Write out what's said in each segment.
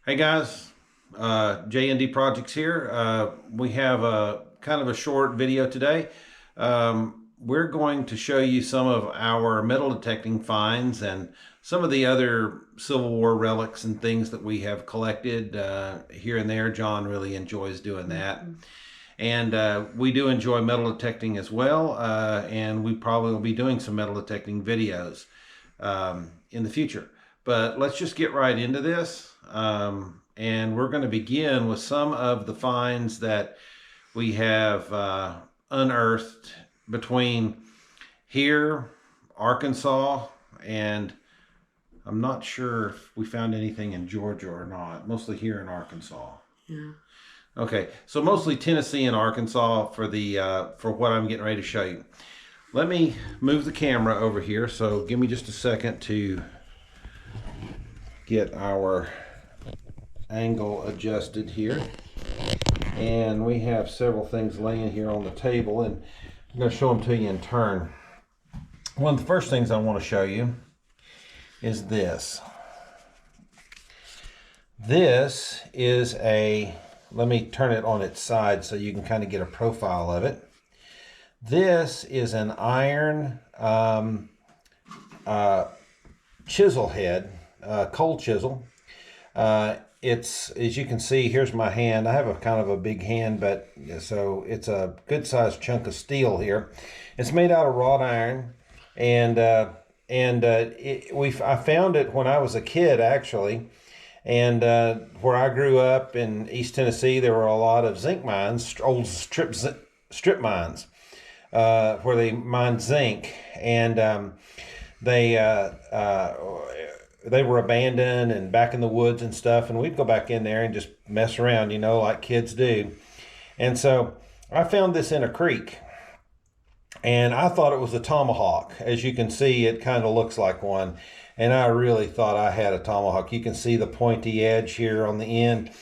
Hey guys, JND Projects here. We have a kind of a short video today. We're going to show you some of our metal detecting finds and some of the other Civil War relics and things that we have collected here and there. John really enjoys doing that. And we do enjoy metal detecting as well, and we probably will be doing some metal detecting videos in the future. But let's just get right into this. And we're going to begin with some of the finds that we have unearthed between here, Arkansas, and I'm not sure if we found anything in Georgia or not. Mostly here in Arkansas. Yeah. Okay, so mostly Tennessee and Arkansas for the for what I'm getting ready to show you. Let me move the camera over here. So give me just a second to get our angle adjusted here. And we have several things laying here on the table, and I'm going to show them to you in turn. One of the first things I want to show you is this. This is a, let me turn it on its side so you can kind of get a profile of it. This is an iron chisel head, cold chisel. It's, as you can see, here's my hand. I have a kind of a big hand, but so it's a good sized chunk of steel here. It's made out of wrought iron, and I found it when I was a kid, actually. And where I grew up in East Tennessee, there were a lot of zinc mines, old strip mines, where they mined zinc, and they were abandoned and back in the woods and stuff, and we'd go back in there and just mess around, you know, like kids do. And so I found this in a creek, and I thought it was a tomahawk. As you can see, it kind of looks like one, and I really thought I had a tomahawk. You can see the pointy edge here on the end,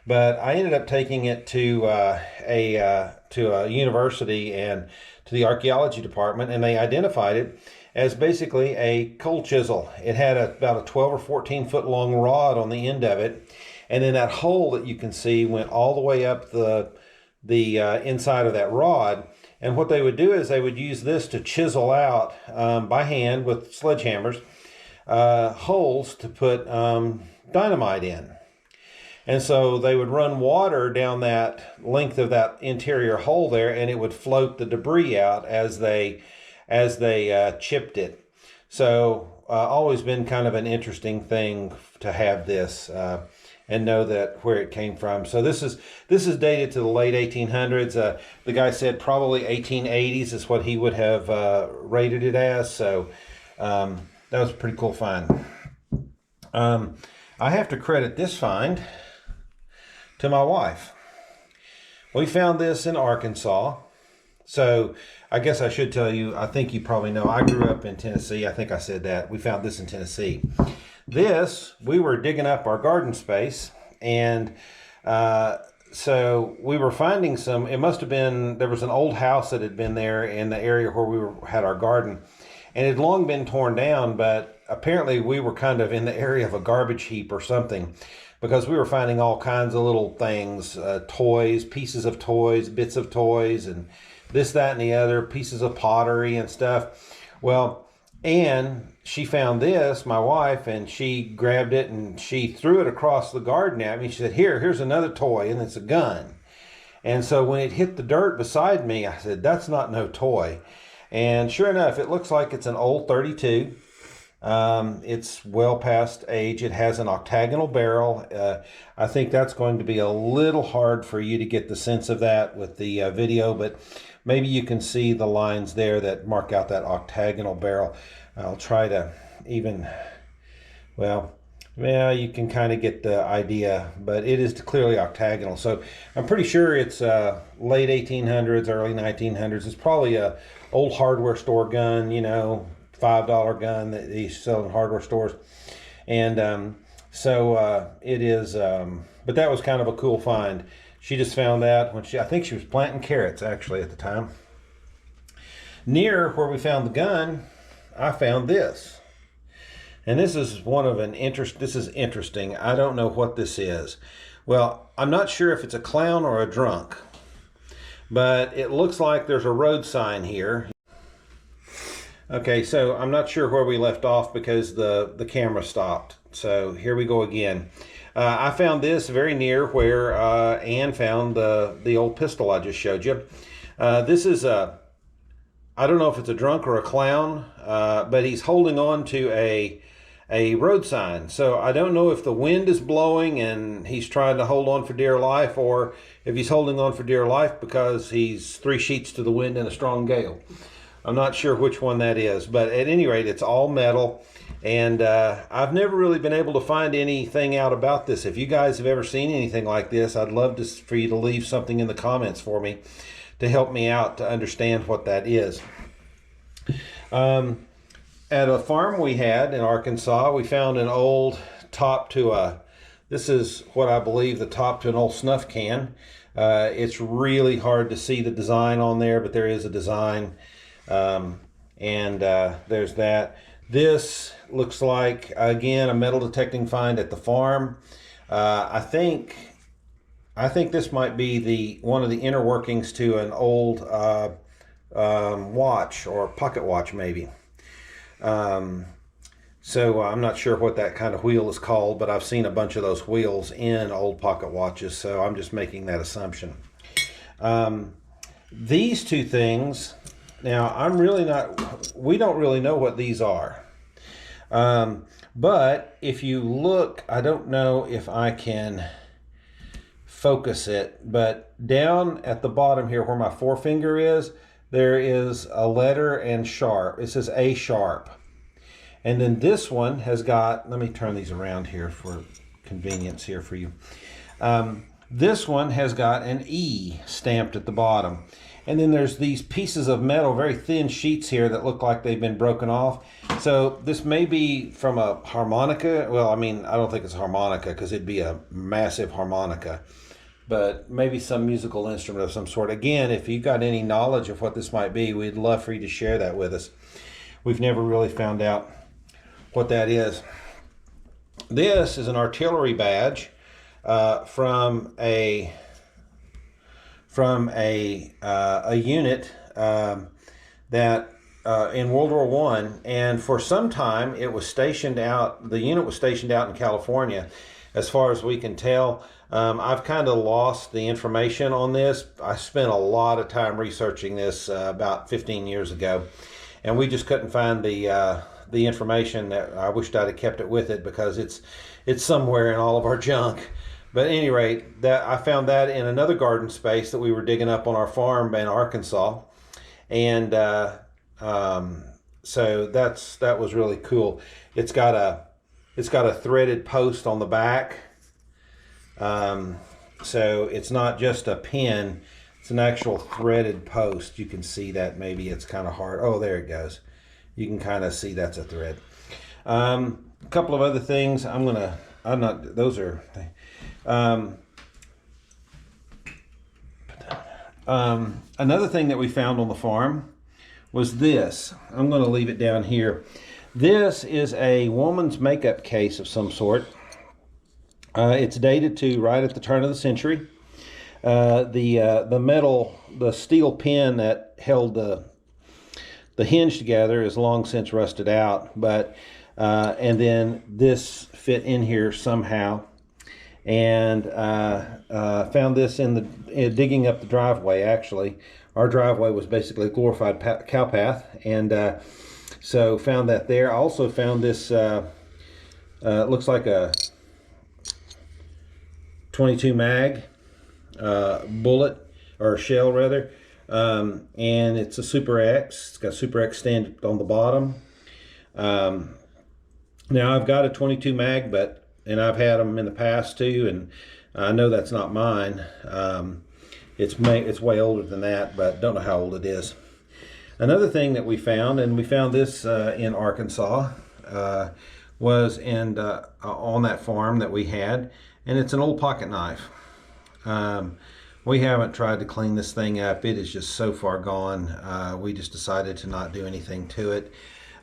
but I ended up taking it to a university and to the archaeology department, and they identified it as basically a cold chisel. It had about a 12 or 14 foot long rod on the end of it, and then that hole that you can see went all the way up the inside of that rod. And what they would do is they would use this to chisel out by hand with sledgehammers holes to put dynamite in. And so they would run water down that length of that interior hole there, and it would float the debris out as they chipped it. So always been kind of an interesting thing to have this and know that where it came from. So this is dated to the late 1800s. The guy said probably 1880s is what he would have rated it as. So that was a pretty cool find. I have to credit this find to my wife. We found this in Arkansas. So I guess I should tell you, I think you probably know, I grew up in Tennessee. I think I said that. We found this in Tennessee. This, we were digging up our garden space, and so we were finding some, it must have been, there was an old house that had been there in the area where we had our garden, and it had long been torn down, but apparently we were kind of in the area of a garbage heap or something, because we were finding all kinds of little things, toys, pieces of toys, bits of toys, and this, that, and the other, pieces of pottery and stuff. Well, and she found this, my wife, and she grabbed it and she threw it across the garden at me. She said, here's another toy, and it's a gun. And so when it hit the dirt beside me, I said, that's not no toy. And sure enough, it looks like it's an old 32. It's well past age. It has an octagonal barrel. I think that's going to be a little hard for you to get the sense of that with the video, but maybe you can see the lines there that mark out that octagonal barrel. I'll try to even, well, yeah, you can kind of get the idea, but it is clearly octagonal. So I'm pretty sure it's late 1800s, early 1900s. It's probably a old hardware store gun, you know, $5 gun that they sell in hardware stores. And so it is, but that was kind of a cool find. She just found that when I think she was planting carrots actually at the time. Near where we found the gun, I found this. And this is this is interesting. I don't know what this is. Well, I'm not sure if it's a clown or a drunk, but it looks like there's a road sign here. Okay, so I'm not sure where we left off because the camera stopped. So here we go again. I found this very near where Anne found the old pistol I just showed you. This is I don't know if it's a drunk or a clown, but he's holding on to a road sign. So I don't know if the wind is blowing and he's trying to hold on for dear life, or if he's holding on for dear life because he's 3 sheets to the wind in a strong gale. I'm not sure which one that is, but at any rate, it's all metal. And I've never really been able to find anything out about this. If you guys have ever seen anything like this, I'd love for you to leave something in the comments for me to help me out to understand what that is. At a farm we had in Arkansas, we found an old top to this is what I believe the top to an old snuff can. It's really hard to see the design on there, but there is a design. There's that. This looks like, again, a metal detecting find at the farm. I think this might be one of the inner workings to an old watch or pocket watch, maybe. So I'm not sure what that kind of wheel is called, but I've seen a bunch of those wheels in old pocket watches, so I'm just making that assumption. These two things, now we don't really know what these are. But if you look, I don't know if I can focus it, but down at the bottom here where my forefinger is, there is a letter and sharp. It says A sharp. And then this one has got, let me turn these around here for convenience here for you. This one has got an E stamped at the bottom. And then there's these pieces of metal, very thin sheets here that look like they've been broken off. So this may be from a harmonica. Well, I mean, I don't think it's a harmonica because it'd be a massive harmonica, but maybe some musical instrument of some sort. Again, if you've got any knowledge of what this might be, we'd love for you to share that with us. We've never really found out what that is. This is an artillery badge from a unit that in World War I, and for some time it was stationed out. The unit was stationed out in California, as far as we can tell. I've kind of lost the information on this. I spent a lot of time researching this about 15 years ago, and we just couldn't find the information. That I wished I'd have kept it with it because it's somewhere in all of our junk. But at any rate, that I found that in another garden space that we were digging up on our farm in Arkansas, and so that was really cool. It's got a threaded post on the back, so it's not just a pin; it's an actual threaded post. You can see that. Maybe it's kind of hard. Oh, there it goes. You can kind of see that's a thread. A couple of other things. Those are. Another thing that we found on the farm was this. I'm going to leave it down here. This is a woman's makeup case of some sort. It's dated to right at the turn of the century. The steel pin that held the hinge together is long since rusted out, but and then this fit in here somehow. And found this in digging up the driveway. Actually, our driveway was basically a glorified cow path, and so found that there. I also found this. It looks like a 22 mag bullet or shell rather, and it's a Super X. It's got Super X stand on the bottom. Now I've got a 22 mag, and I've had them in the past too, and I know that's not mine. It's way older than that, but don't know how old it is. Another thing that we found, and we found this in Arkansas, was on that farm that we had, and it's an old pocket knife. We haven't tried to clean this thing up. It is just so far gone. We just decided to not do anything to it.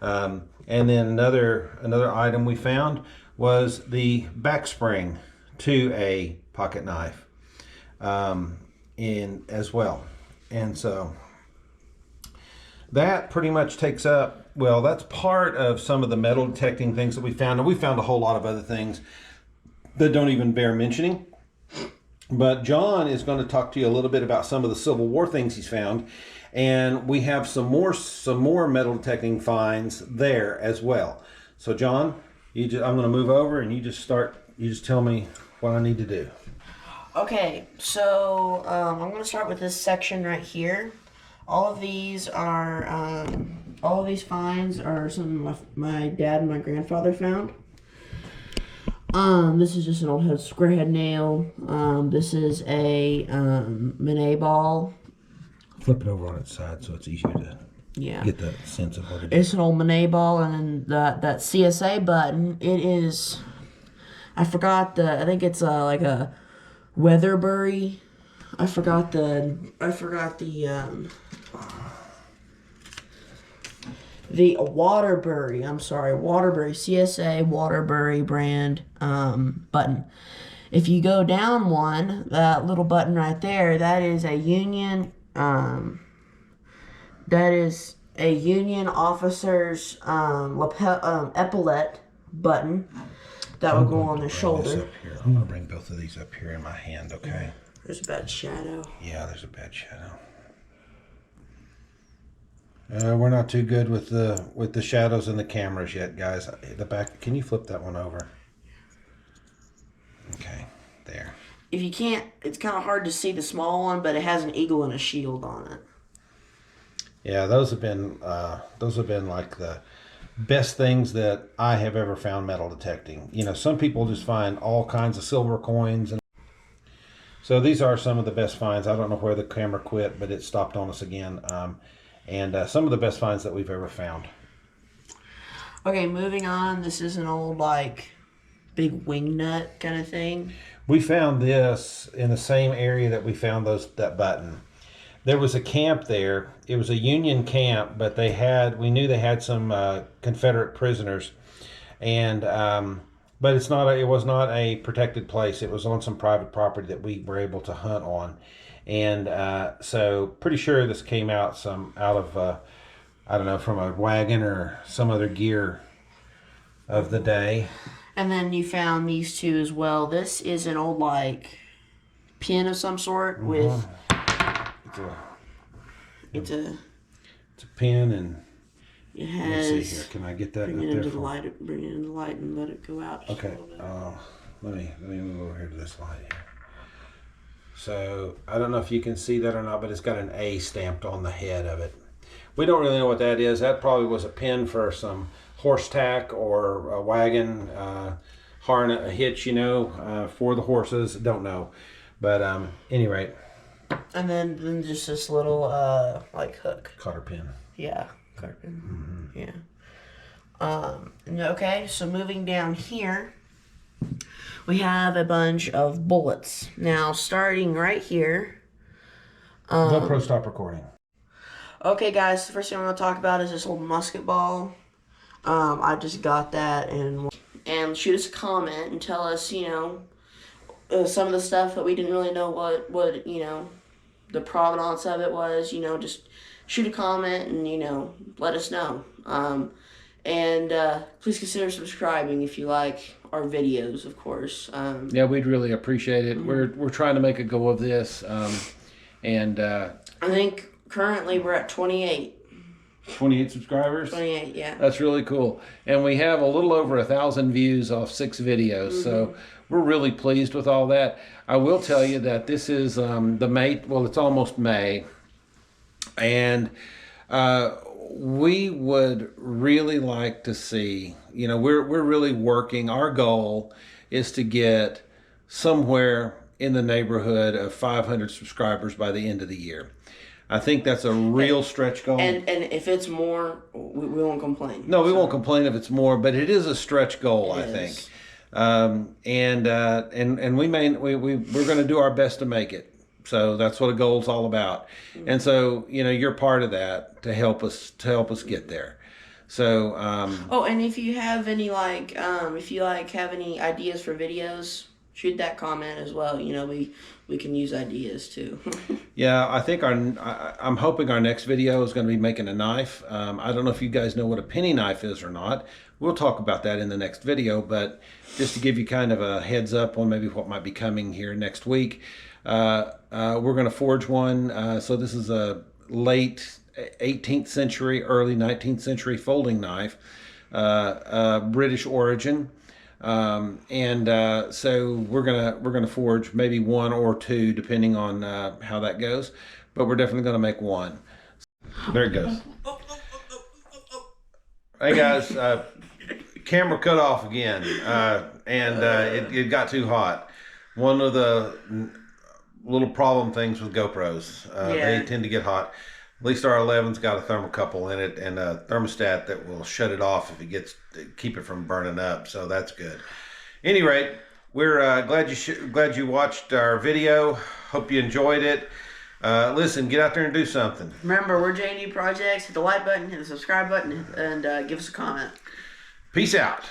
And then another item we found was the back spring to a pocket knife in as well. And so that pretty much takes up, well, that's part of some of the metal detecting things that we found. And we found a whole lot of other things that don't even bear mentioning. But John is going to talk to you a little bit about some of the Civil War things he's found. And we have some more metal detecting finds there as well. So John, I'm going to move over and you just tell me what I need to do. Okay, so I'm going to start with this section right here. All of these finds are something my dad and my grandfather found. This is just an old square head nail. This is a Manet ball. Flip it over on its side so it's easier to get the sense of what it is. It's an old Manet ball, and then that CSA button. It is. I forgot I think it's like a Weatherbury. I forgot the Waterbury. I'm sorry, Waterbury CSA Waterbury brand button. If you go down one, that little button right there, that is a Union. That is a Union officer's epaulette button that would go on the shoulder. I'm going to bring both of these up here in my hand, okay? There's a bad shadow. Yeah, there's a bad shadow. We're not too good with the shadows and the cameras yet, guys. The back, can you flip that one over? Okay, there. If you can't, it's kind of hard to see the small one, but it has an eagle and a shield on it. Yeah, those have been like the best things that I have ever found metal detecting. You know, some people just find all kinds of silver coins, and so these are some of the best finds. I don't know where the camera quit, but it stopped on us again. And some of the best finds that we've ever found. Okay, moving on. This is an old big wing nut kind of thing. We found this in the same area that we found that button. There was a camp there. It was a Union camp, but we knew they had some Confederate prisoners, and but it was not a protected place. It was on some private property that we were able to hunt on, and so pretty sure this came out of I don't know, from a wagon or some other gear of the day. And then you found these two as well. This is an old pin of some sort with. It's a pin, and it has. Let's see here. Can I get that bring up it there? Into the light, bring it in the light and let it go out. Okay. Let me move over here to this light here. So I don't know if you can see that or not, but it's got an A stamped on the head of it. We don't really know what that is. That probably was a pin for some horse tack or a wagon harness, a hitch, for the horses. Don't know, but any rate. And then just this little hook. Cotter pin. Yeah, cotter pin. Mm-hmm. Yeah. Okay, so moving down here, we have a bunch of bullets. Now, starting right here. GoPro, stop recording. Okay, guys, the first thing I'm going to talk about is this old musket ball. I just got that, and shoot us a comment and tell us, some of the stuff that we didn't really know what the provenance of it was. Just shoot a comment and let us know. And please consider subscribing if you like our videos, of course. Yeah, we'd really appreciate it. Mm-hmm. We're trying to make a go of this, and I think currently we're at 28. 28 subscribers. 28, yeah. That's really cool, and we have a little over 1,000 views off 6 videos. Mm-hmm. So we're really pleased with all that. I will tell you that this is the May. Well, it's almost May, and we would really like to see. We're really working. Our goal is to get somewhere in the neighborhood of 500 subscribers by the end of the year. I think that's a real stretch goal. And if it's more, we won't complain. No, we won't complain if it's more, but it is a stretch goal, I think. And we're going to do our best to make it. So that's what a goal's all about. Mm-hmm. And so, you're part of that to help us get there. So Oh, and if you have any have any ideas for videos, shoot that comment as well. You know, we can use ideas too. yeah, I think I'm hoping our next video is going to be making a knife. I don't know if you guys know what a penny knife is or not. We'll talk about that in the next video, but just to give you kind of a heads up on maybe what might be coming here next week, we're going to forge one. So this is a late 18th century, early 19th century folding knife, British origin. So we're gonna forge maybe one or two depending on how that goes, but we're definitely gonna make one. There it goes. Hey guys, camera cut off again, and it got too hot. One of the little problem things with GoPros, they tend to get hot. At least our 11's got a thermocouple in it and a thermostat that will shut it off if it gets, keep it from burning up. So that's good. Any rate, we're glad you watched our video. Hope you enjoyed it. Listen, get out there and do something. Remember, we're J&D Projects. Hit the like button, hit the subscribe button, and give us a comment. Peace out.